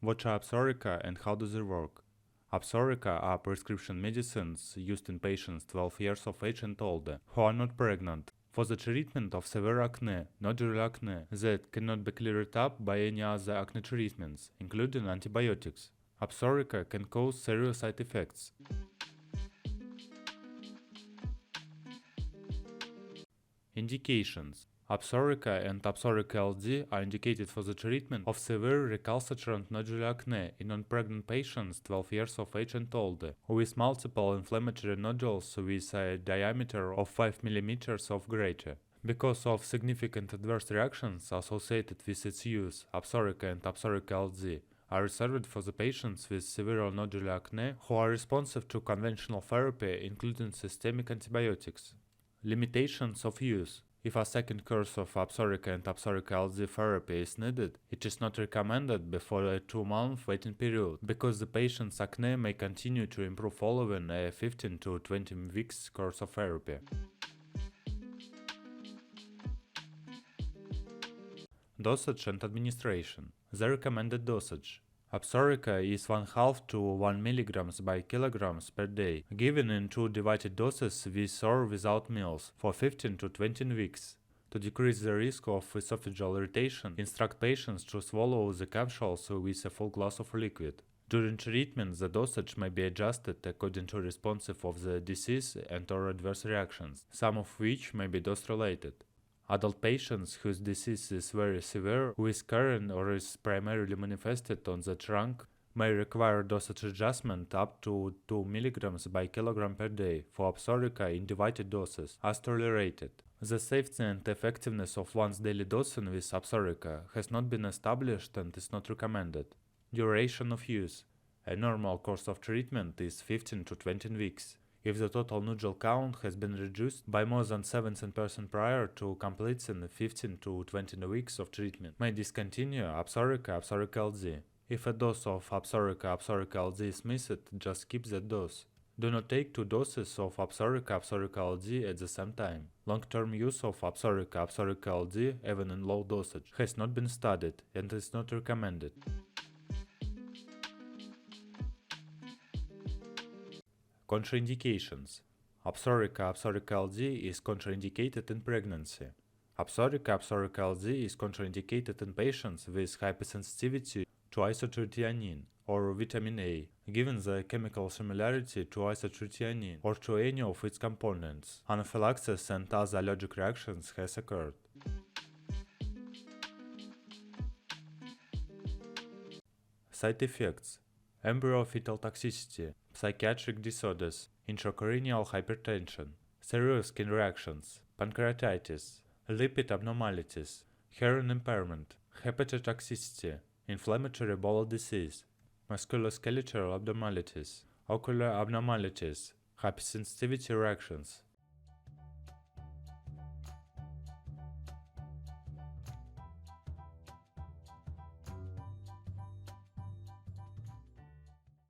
What are Absorica and how do they work? Absorica are prescription medicines used in patients 12 years of age and older who are not pregnant for the treatment of severe acne, nodular acne that cannot be cleared up by any other acne treatments, including antibiotics. Absorica can cause serious side effects. Indications. Absorica and Absorica LD are indicated for the treatment of severe recalcitrant nodular acne in non-pregnant patients 12 years of age and older, with multiple inflammatory nodules with a diameter of 5 mm or greater. Because of significant adverse reactions associated with its use, Absorica and Absorica LD are reserved for the patients with severe nodular acne who are responsive to conventional therapy, including systemic antibiotics. Limitations of use. If a second course of Absorica and Absorica LD therapy is needed, it is not recommended before a 2-month waiting period, because the patient's acne may continue to improve following a 15 to 20 weeks course of therapy. Dosage and administration. The recommended dosage. Absorica is 1/2 to 1 mg by kilograms per day, given in 2 divided doses with or without meals for 15 to 20 weeks. To decrease the risk of esophageal irritation, instruct patients to swallow the capsules with a full glass of liquid. During treatment, the dosage may be adjusted according to responsive of the disease and/or adverse reactions, some of which may be dose-related. Adult patients whose disease is very severe, with current or is primarily manifested on the trunk, may require dosage adjustment up to 2 mg by kilogram per day for Absorica in divided doses, as tolerated. The safety and effectiveness of once daily dosing with Absorica has not been established and is not recommended. Duration of use. A normal course of treatment is 15 to 20 weeks. If the total nodule count has been reduced by more than 17% prior to completing 15 to 20 weeks of treatment, may discontinue Absorica, Absorica LD. If a dose of Absorica, Absorica LD is missed, just keep that dose. Do not take 2 doses of Absorica, Absorica LD at the same time. Long-term use of Absorica, Absorica LD, even in low dosage, has not been studied and is not recommended. Contraindications. Absorica, Absorica LD is contraindicated in pregnancy. Absorica, Absorica LD is contraindicated in patients with hypersensitivity to isotretinoin or vitamin A, given the chemical similarity to isotretinoin or to any of its components. Anaphylaxis and other allergic reactions has occurred. Side effects. Embryo-fetal toxicity, psychiatric disorders, intracranial hypertension, serious skin reactions, pancreatitis, lipid abnormalities, hearing impairment, hepatotoxicity, inflammatory bowel disease, musculoskeletal abnormalities, ocular abnormalities, hypersensitivity reactions,